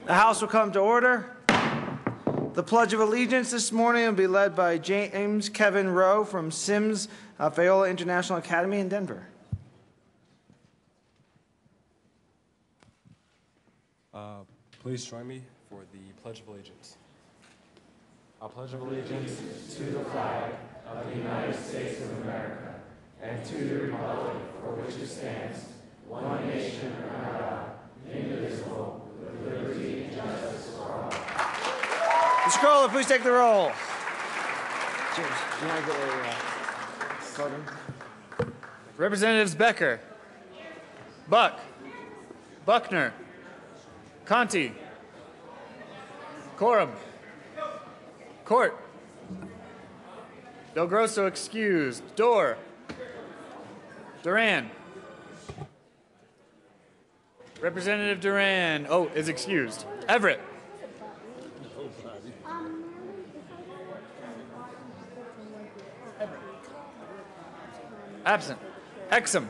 The House will come to order. The Pledge of Allegiance this morning will be led by James Kevin Rowe from Sims Fayola International Academy in Denver. Please join me for the Pledge of Allegiance. I pledge of allegiance to the flag of the United States of America and to the republic for which it stands, one nation under God, indivisible, with liberty and justice for all. Mr. Crowley, please take the roll. James, do you want to get a photo? Representatives Becker, Buck, Buckner, Conti, Coram, Court, Del Grosso excused, Dorr, Duran, Representative Duran, is excused, Everett, absent, Exum,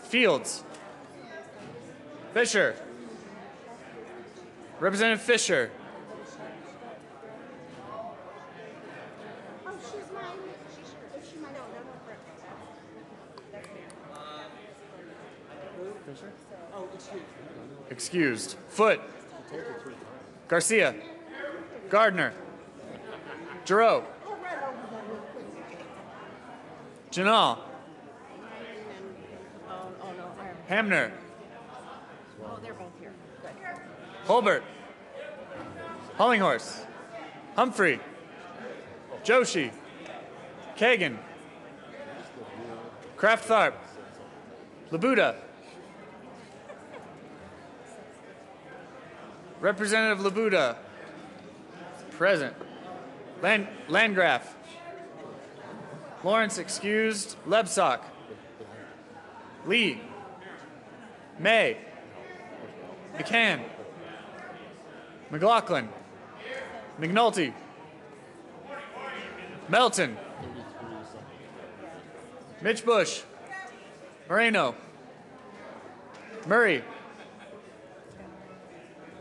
Fields, Fisher, Representative Fisher, excused, Foote, Garcia, Gardner, Giroux, Janal, Hamner, They're both here. Good. Holbert, Hollinghorse, Humphrey, Joshi, Kagan, Kraft Tharp, Labuda, Representative Labuda, present, Landgraf, Lawrence excused, Lebsock, Lee, May, McCann, McLaughlin, McNulty, Melton, Mitch Bush, Moreno, Murray,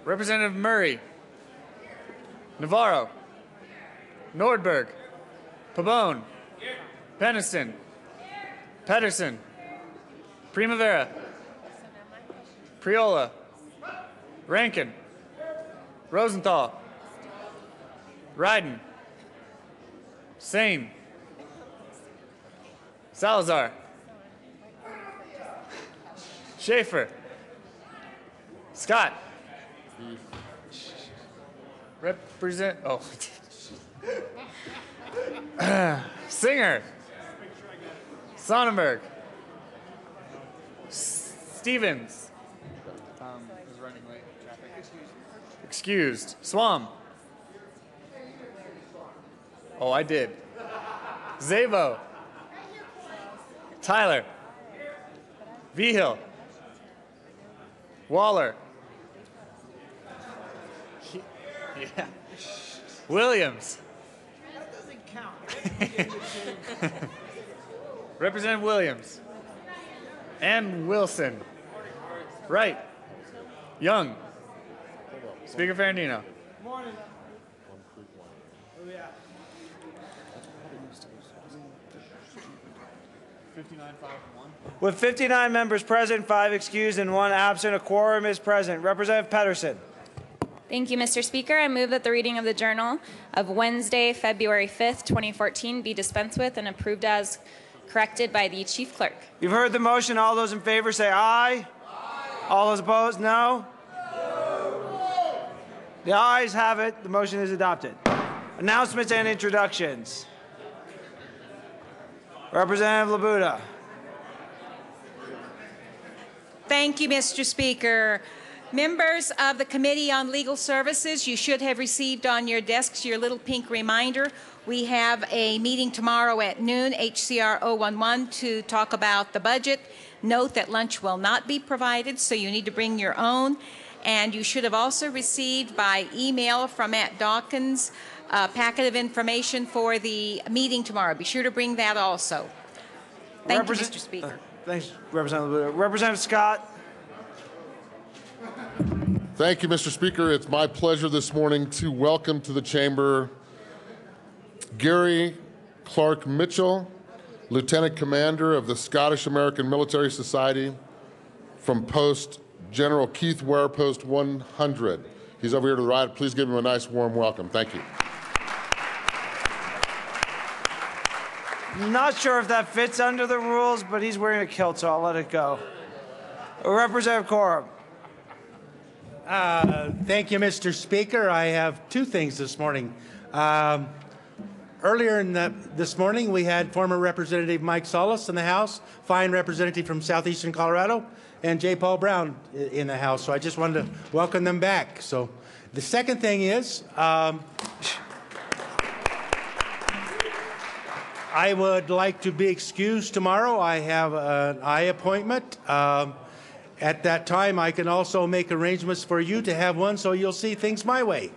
Representative Murray, Navarro, Nordberg, Pabon, Peniston, Pedersen, Primavera, Priola, Rankin, Rosenthal, Ryden, Sane, Salazar, Schaefer, Scott, Singer, Sonnenberg, Stevens, was running late. Excused. Swam. I did. Zabo. Tyler. Vigil. Waller. Yeah. Williams. That doesn't count. Representative Williams. And Wilson. Wright. Young. Speaker Ferrandino. Morning. With 59 members present, 5 excused, and 1 absent, a quorum is present. Representative Pedersen. Thank you, Mr. Speaker. I move that the reading of the Journal of Wednesday, February 5th, 2014 be dispensed with and approved as corrected by the Chief Clerk. You've heard the motion. All those in favor say aye. Aye. All those opposed, no? No. The ayes have it. The motion is adopted. Announcements and introductions. Representative Labuda. Thank you, Mr. Speaker. Members of the Committee on Legal Services, you should have received on your desks your little pink reminder. We have a meeting tomorrow at noon, HCR 011, to talk about the budget. Note that lunch will not be provided, so you need to bring your own. And you should have also received by email from Matt Dawkins a packet of information for the meeting tomorrow. Be sure to bring that also. Thank you, Mr. Speaker. Thanks, Representative Labuda. Representative Scott. Thank you, Mr. Speaker. It's my pleasure this morning to welcome to the chamber Gary Clark Mitchell, Lieutenant Commander of the Scottish American Military Society from Post General Keith Ware, Post 100. He's over here to the right. Please give him a nice warm welcome. Thank you. Not sure if that fits under the rules, but he's wearing a kilt, so I'll let it go. Representative Corum. Thank you, Mr. Speaker. I have two things this morning. Earlier this morning, we had former Representative Mike Solis in the House, fine representative from southeastern Colorado, and J. Paul Brown in the House. So I just wanted to welcome them back. So the second thing is, I would like to be excused tomorrow. I have an eye appointment. At that time, I can also make arrangements for you to have one so you'll see things my way.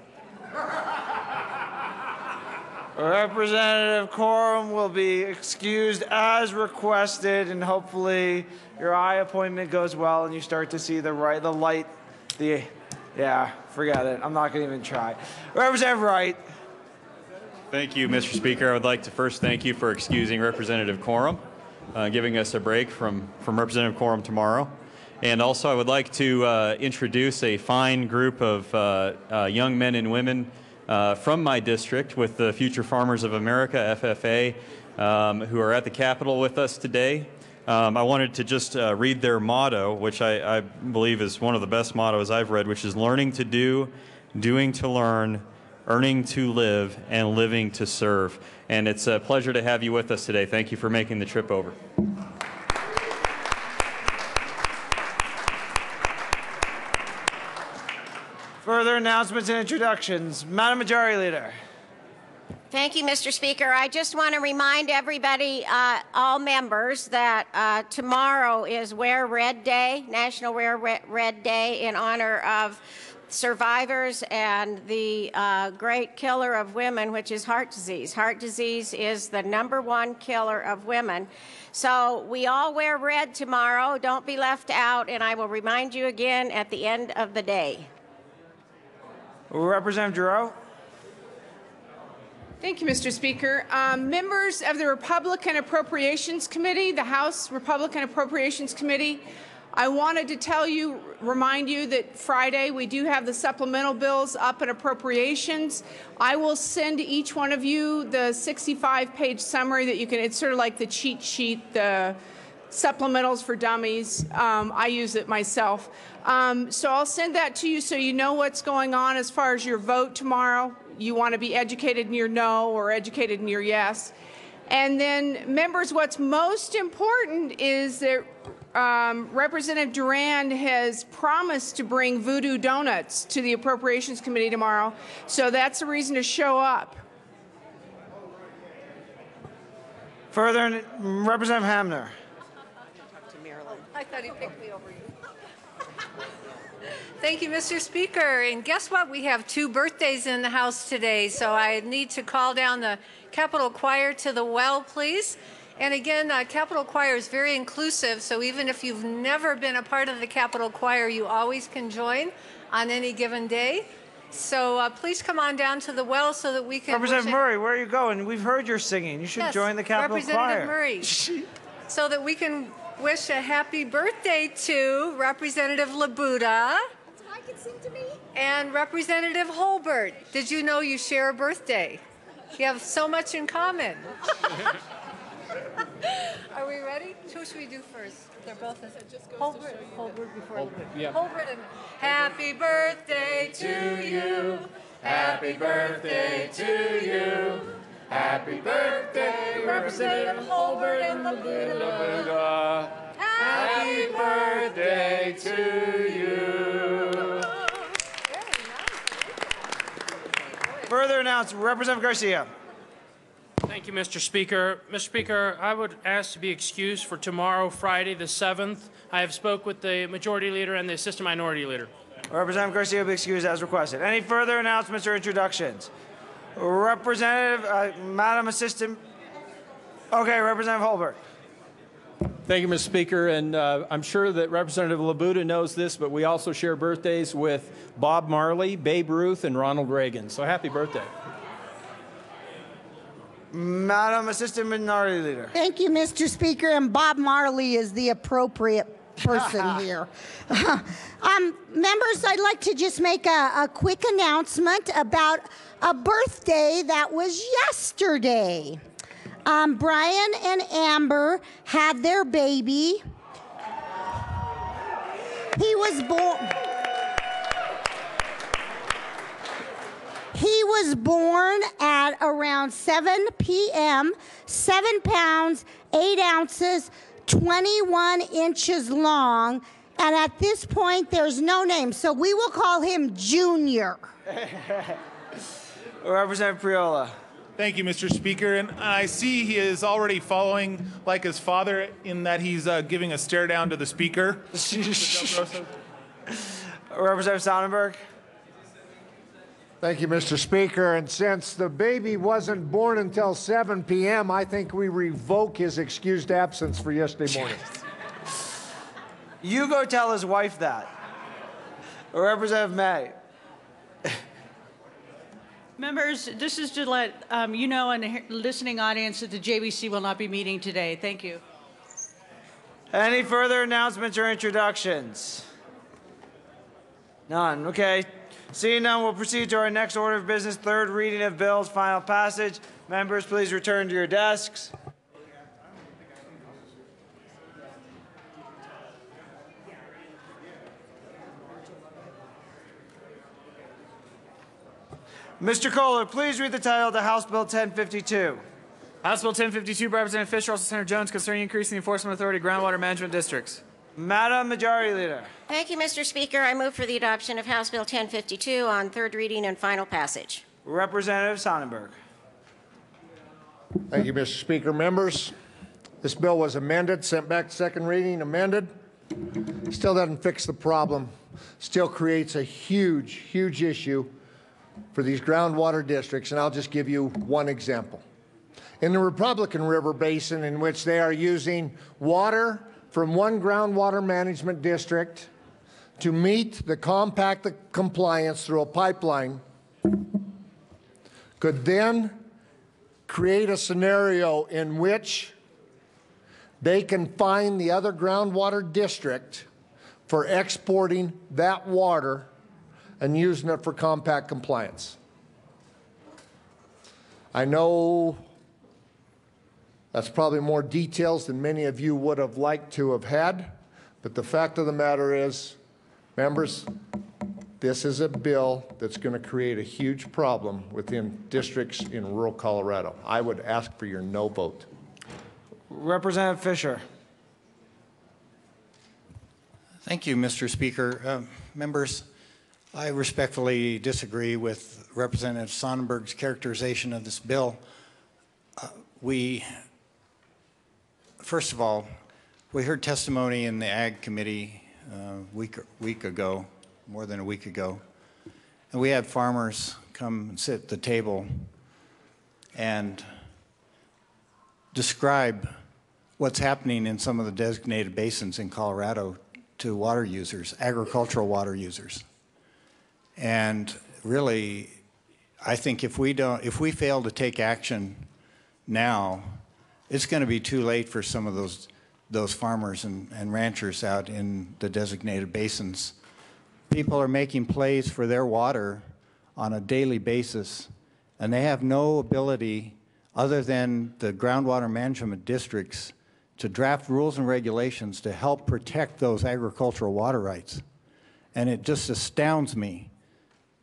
Representative Corum will be excused as requested, and hopefully your eye appointment goes well and you start to see yeah, forget it. I'm not going to even try. Representative Wright. Thank you, Mr. Speaker. I would like to first thank you for excusing Representative Corum, giving us a break from Representative Corum tomorrow. And also I would like to introduce a fine group of young men and women from my district with the Future Farmers of America, FFA, who are at the Capitol with us today. I wanted to just read their motto, which I believe is one of the best mottos I've read, which is learning to do, doing to learn, earning to live, and living to serve. And it's a pleasure to have you with us today. Thank you for making the trip over. Further announcements and introductions. Madam Majority Leader. Thank you, Mr. Speaker. I just want to remind everybody, all members, that tomorrow is Wear Red Day, National Wear Red Day, in honor of survivors and the great killer of women, which is heart disease. Heart disease is the #1 killer of women. So we all wear red tomorrow. Don't be left out, and I will remind you again at the end of the day. Representative Giroux. Thank you, Mr. Speaker. Members of the Republican Appropriations Committee, the House Republican Appropriations Committee, I wanted to remind you that Friday we do have the supplemental bills up in appropriations. I will send to each one of you the 65-page summary that you can, it's sort of like the cheat sheet, the supplementals for dummies. I use it myself. So I'll send that to you so you know what's going on as far as your vote tomorrow. You want to be educated in your no or educated in your yes. And then, members, what's most important is that Representative Durand has promised to bring voodoo donuts to the Appropriations Committee tomorrow. So that's a reason to show up. Further, Representative Hamner. I thought he picked me over you. Thank you, Mr. Speaker. And guess what? We have 2 birthdays in the House today, so I need to call down the Capitol Choir to the well, please. And again, Capitol Choir is very inclusive, so even if you've never been a part of the Capitol Choir, you always can join on any given day. So please come on down to the well so that we can... Representative Murray, where are you going? We've heard your singing. You should join the Capitol Choir. Representative Murray. So that we can wish a happy birthday to Representative Labuda. That's what I can sing to me. And Representative Holbert. Did you know you share a birthday? You have so much in common. Are we ready? Who should we do first? They're both Holbert before Holbert. Yeah. Holbert and happy birthday to you. Happy birthday to you. Happy birthday, Representative Holbert and Labuda. Happy birthday to you. Further announcement, Representative Garcia. Thank you, Mr. Speaker. Mr. Speaker, I would ask to be excused for tomorrow, Friday, the 7th. I have spoke with the Majority Leader and the Assistant Minority Leader. Representative Garcia will be excused as requested. Any further announcements or introductions? Representative, Madam Assistant. Okay, Representative Holbert. Thank you, Mr. Speaker. And I'm sure that Representative Labuda knows this, but we also share birthdays with Bob Marley, Babe Ruth, and Ronald Reagan. So happy birthday. Madam Assistant Minority Leader. Thank you, Mr. Speaker. And Bob Marley is the appropriate person here. Members, I'd like to just make a quick announcement about a birthday that was yesterday. Brian and Amber had their baby. He was born at around 7 p.m., 7 pounds, 8 ounces, 21 inches long, and at this point there's no name, so we will call him Junior. Representative Priola. Thank you, Mr. Speaker. And I see he is already following like his father in that he's giving a stare down to the Speaker. Representative Sonnenberg. Thank you, Mr. Speaker. And since the baby wasn't born until 7 p.m., I think we revoke his excused absence for yesterday morning. You go tell his wife that. Representative May. Members, this is to let you know and the listening audience that the JBC will not be meeting today. Thank you. Any further announcements or introductions? None. Okay. Seeing none, we'll proceed to our next order of business, third reading of bills, final passage. Members, please return to your desks. Mr. Kohler, please read the title of the House Bill 1052. House Bill 1052, by Representative Fisher, also Senator Jones, concerning increasing the enforcement authority of groundwater management districts. Madam Majority Leader. Thank you, Mr. Speaker. I move for the adoption of House Bill 1052 on third reading and final passage. Representative Sonnenberg. Thank you, Mr. Speaker. Members, this bill was amended, sent back to second reading, amended. Still doesn't fix the problem. Still creates a huge, huge issue for these groundwater districts, and I'll just give you one example. In the Republican River Basin, in which they are using water from one groundwater management district to meet the compact compliance through a pipeline, could then create a scenario in which they can fine the other groundwater district for exporting that water and using it for compact compliance. I know that's probably more details than many of you would have liked to have had, but the fact of the matter is, members, this is a bill that's going to create a huge problem within districts in rural Colorado. I would ask for your no vote. Representative Fisher. Thank you, Mr. Speaker. Members, I respectfully disagree with Representative Sonnenberg's characterization of this bill. First of all, we heard testimony in the Ag Committee week ago, more than a week ago, and we had farmers come and sit at the table and describe what's happening in some of the designated basins in Colorado to water users, agricultural water users. And really, I think if we fail to take action now, it's going to be too late for some of those farmers and ranchers out in the designated basins. People are making plays for their water on a daily basis, and they have no ability other than the groundwater management districts to draft rules and regulations to help protect those agricultural water rights. And it just astounds me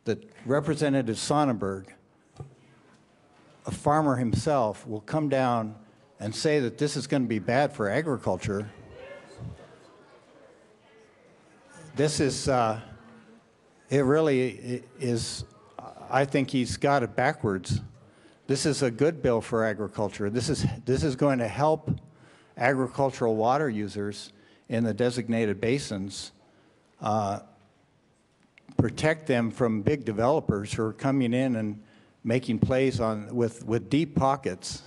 that Representative Sonnenberg, a farmer himself, will come down and say that this is going to be bad for agriculture. This is, it really is, I think he's got it backwards. This is a good bill for agriculture. This is going to help agricultural water users in the designated basins protect them from big developers who are coming in and making plays with deep pockets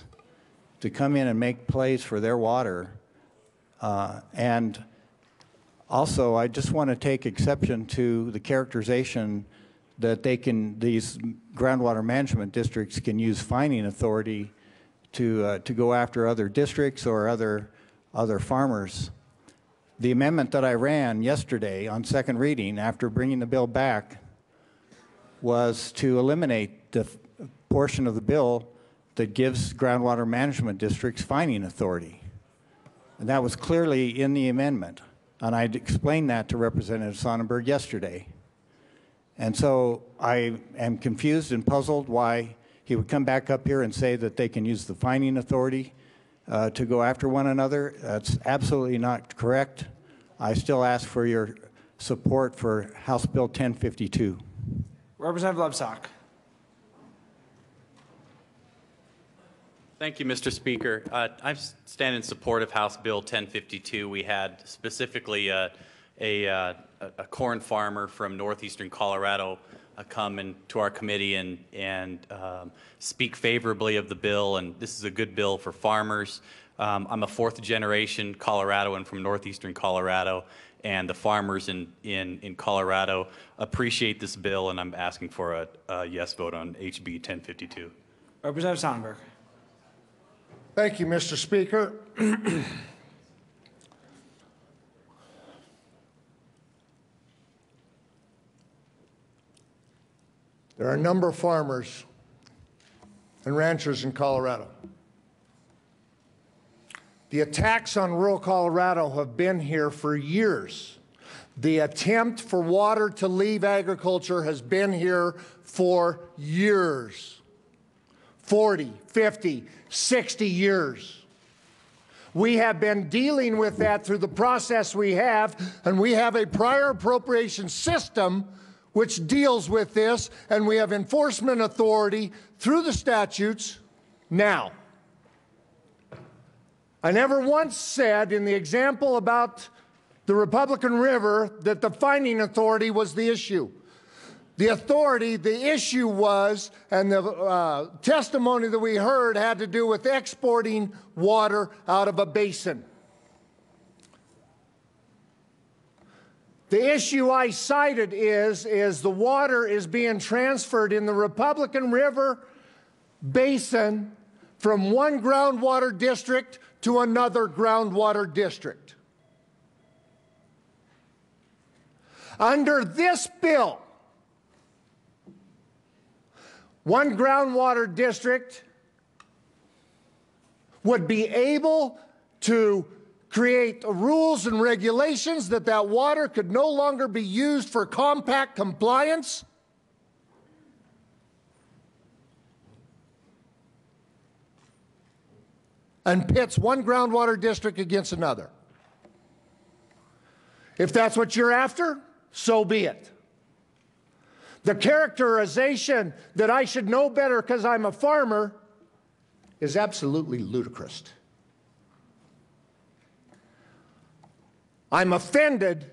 to come in and make plays for their water And also, I just want to take exception to the characterization that these groundwater management districts can use fining authority to go after other districts or other farmers. The amendment that I ran yesterday on second reading after bringing the bill back was to eliminate the portion of the bill that gives groundwater management districts fining authority. And that was clearly in the amendment. And I explained that to Representative Sonnenberg yesterday. And so I am confused and puzzled why he would come back up here and say that they can use the fining authority to go after one another. That's absolutely not correct. I still ask for your support for House Bill 1052. Representative Lebsack. Thank you, Mr. Speaker. I stand in support of House Bill 1052. We had specifically a corn farmer from northeastern Colorado come into our committee and speak favorably of the bill, and this is a good bill for farmers. I'm a fourth generation Coloradoan from northeastern Colorado, and the farmers in Colorado appreciate this bill, and I'm asking for a yes vote on HB 1052. Representative Sonnenberg. Thank you, Mr. Speaker. There are a number of farmers and ranchers in Colorado. The attacks on rural Colorado have been here for years. The attempt for water to leave agriculture has been here for years. 40, 50, 60 years. We have been dealing with that through the process we have, and we have a prior appropriation system which deals with this, and we have enforcement authority through the statutes now. I never once said in the example about the Republican River that the fining authority was the issue. The authority, the issue was, and the testimony that we heard had to do with exporting water out of a basin. The issue I cited is the water is being transferred in the Republican River basin from one groundwater district to another groundwater district. Under this bill, one groundwater district would be able to create rules and regulations that water could no longer be used for compact compliance. And pits one groundwater district against another. If that's what you're after, so be it. The characterization that I should know better because I'm a farmer is absolutely ludicrous. I'm offended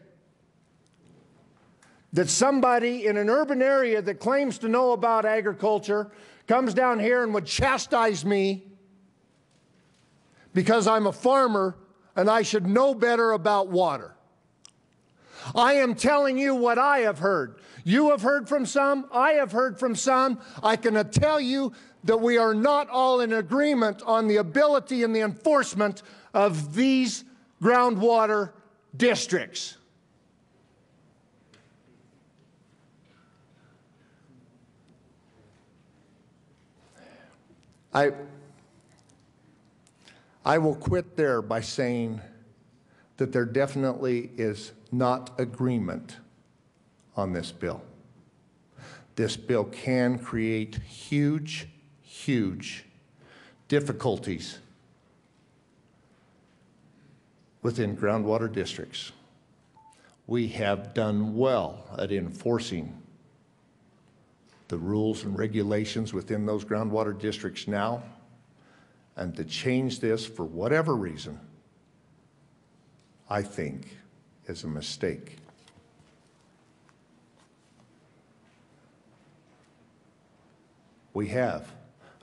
that somebody in an urban area that claims to know about agriculture comes down here and would chastise me because I'm a farmer and I should know better about water. I am telling you what I have heard. You have heard from some. I have heard from some. I can tell you that we are not all in agreement on the ability and the enforcement of these groundwater districts. I will quit there by saying that there definitely is not agreement on this bill. This bill can create huge, huge difficulties within groundwater districts. We have done well at enforcing the rules and regulations within those groundwater districts now, and to change this for whatever reason, I think is a mistake. We have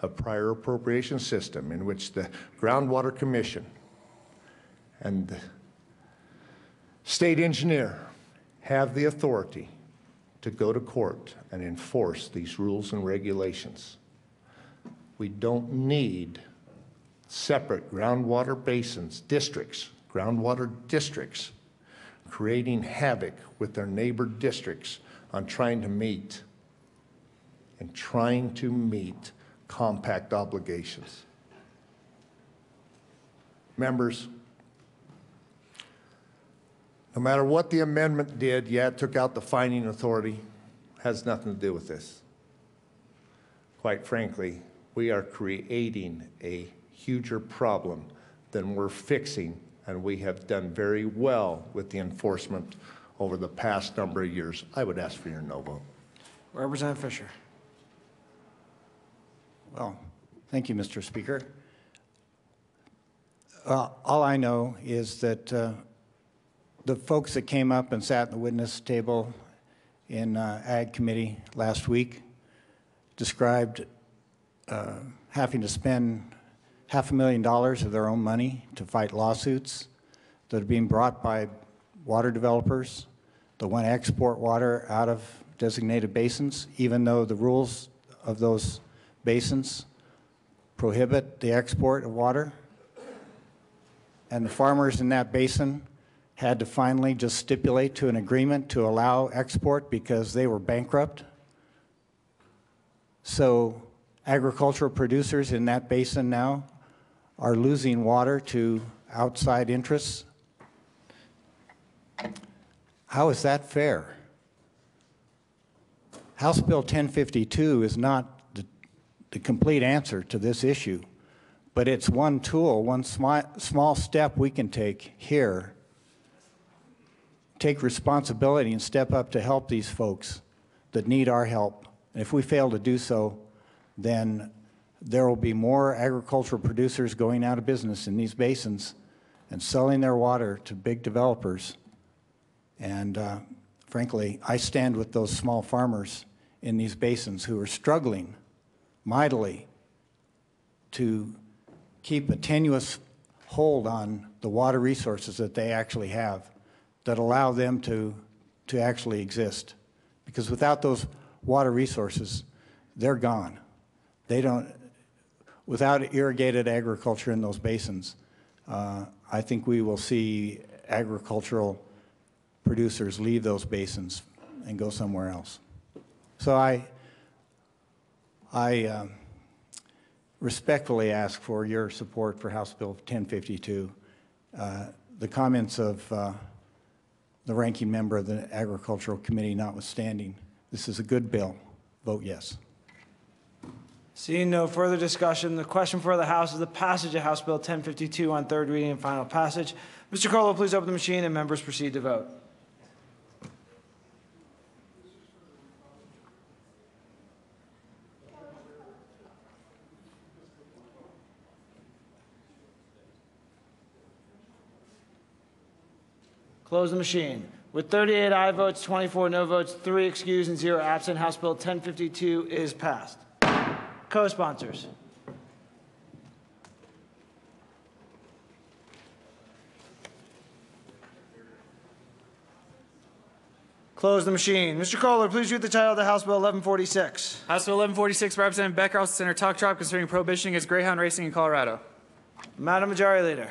a prior appropriation system in which the Groundwater Commission and the state engineer have the authority to go to court and enforce these rules and regulations. We don't need separate groundwater basins, districts, groundwater districts, creating havoc with their neighbor districts on trying to meet compact obligations. Members, no matter what the amendment did, yeah, it took out the fining authority, has nothing to do with this. Quite frankly, we are creating a huger problem than we're fixing, and we have done very well with the enforcement over the past number of years. I would ask for your no vote. Representative Fisher. Well, thank you, Mr. Speaker. All I know is that the folks that came up and sat at the witness table in Ag Committee last week described having to spend $500,000 of their own money to fight lawsuits that are being brought by water developers that want to export water out of designated basins, even though the rules of those basins prohibit the export of water. And the farmers in that basin had to finally just stipulate to an agreement to allow export because they were bankrupt. So agricultural producers in that basin now are losing water to outside interests. How is that fair? House Bill 1052 is not the complete answer to this issue, but it's one tool, one small step we can take here, take responsibility and step up to help these folks that need our help. And if we fail to do so, then there will be more agricultural producers going out of business in these basins and selling their water to big developers. And frankly, I stand with those small farmers in these basins who are struggling mightily to keep a tenuous hold on the water resources that they actually have that allow them to actually exist. Because without those water resources, they're gone. They don't, without irrigated agriculture in those basins, I think we will see agricultural producers leave those basins and go somewhere else. So I respectfully ask for your support for House Bill 1052. The comments of the ranking member of the Agricultural Committee notwithstanding, this is a good bill. Vote yes. Seeing no further discussion, the question for the House is the passage of House Bill 1052 on third reading and final passage. Mr. Colo, please open the machine and members proceed to vote. Close the machine. With 38 aye votes, 24 no votes, 3 excused, and 0 absent, House Bill 1052 is passed. Co-sponsors. Close the machine. Mr. Kohler, please read the title of the House Bill 1146. House Bill 1146, Representative Becker, House Senator Talk Trop, concerning prohibition against greyhound racing in Colorado. Madam Majority Leader.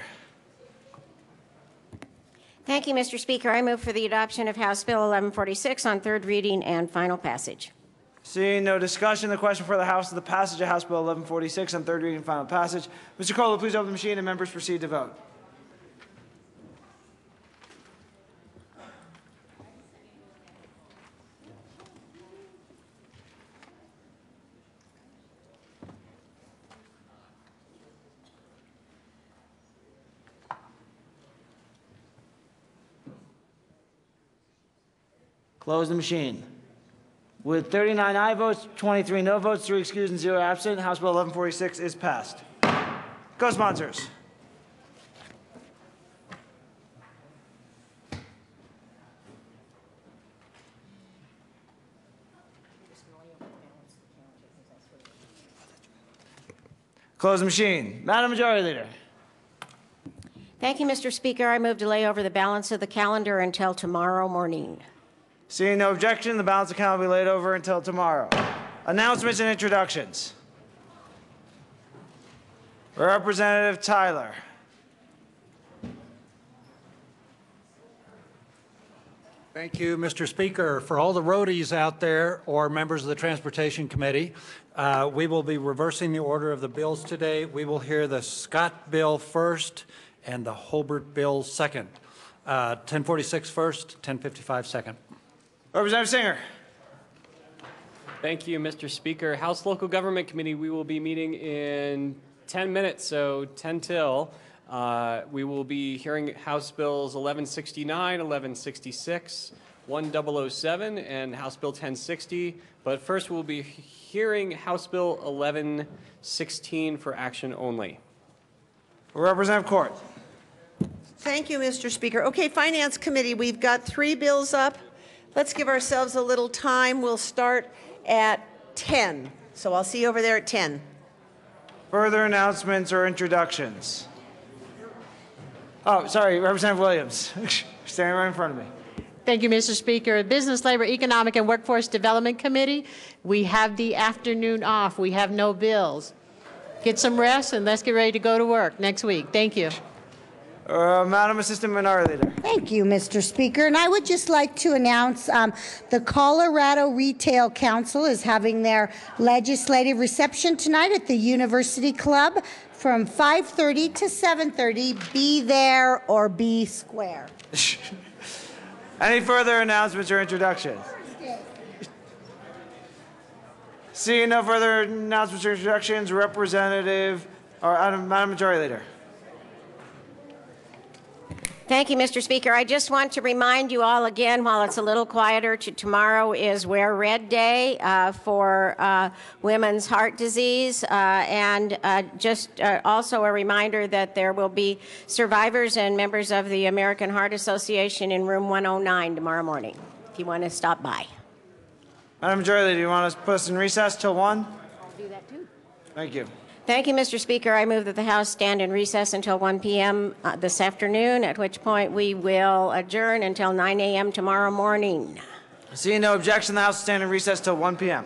Thank you, Mr. Speaker. I move for the adoption of House Bill 1146 on third reading and final passage. Seeing no discussion, the question for the House is the passage of House Bill 1146 on third reading and final passage. Mr. Kohler, please open the machine and members proceed to vote. Close the machine. With 39 aye votes, 23 no votes, 3 excused, and 0 absent, House Bill 1146 is passed. Co-sponsors. Close the machine. Madam Majority Leader. Thank you, Mr. Speaker. I move to lay over the balance of the calendar until tomorrow morning. Seeing no objection, the balance of the calendar will be laid over until tomorrow. Announcements and introductions. Representative Tyler. Thank you, Mr. Speaker. For all the roadies out there or members of the Transportation Committee, we will be reversing the order of the bills today. We will hear the Scott bill first and the Holbert bill second. 1046 first, 1055 second. Representative Singer. Thank you, Mr. Speaker. House Local Government Committee, we will be meeting in 10 minutes, so 10 till. We will be hearing House Bills 1169, 1166, 1007, and House Bill 1060. But first, we'll be hearing House Bill 1116 for action only. Representative Court. Thank you, Mr. Speaker. Okay, Finance Committee, we've got 3 bills up. Let's give ourselves a little time. We'll start at 10. So I'll see you over there at 10. Further announcements or introductions? Oh, sorry, Representative Williams. Standing right in front of me. Thank you, Mr. Speaker. Business, Labor, Economic, and Workforce Development Committee, we have the afternoon off. We have no bills. Get some rest and let's get ready to go to work next week. Thank you. Madam Assistant Minority Leader. Thank you, Mr. Speaker. And I would just like to announce the Colorado Retail Council is having their legislative reception tonight at the University Club from 5:30 to 7:30. Be there or be square. Any further announcements or introductions? Seeing no further announcements or introductions, Representative or Madam Majority Leader. Thank you, Mr. Speaker. I just want to remind you all again, while it's a little quieter, tomorrow is Wear Red Day for women's heart disease. And also a reminder that there will be survivors and members of the American Heart Association in room 109 tomorrow morning, if you want to stop by. Madam Majority Leader, do you want us to put us in recess till 1? I'll do that too. Thank you. Thank you, Mr. Speaker. I move that the House stand in recess until 1 p.m. This afternoon, at which point we will adjourn until 9 a.m. tomorrow morning. Seeing no objection, the House will stand in recess till 1 p.m.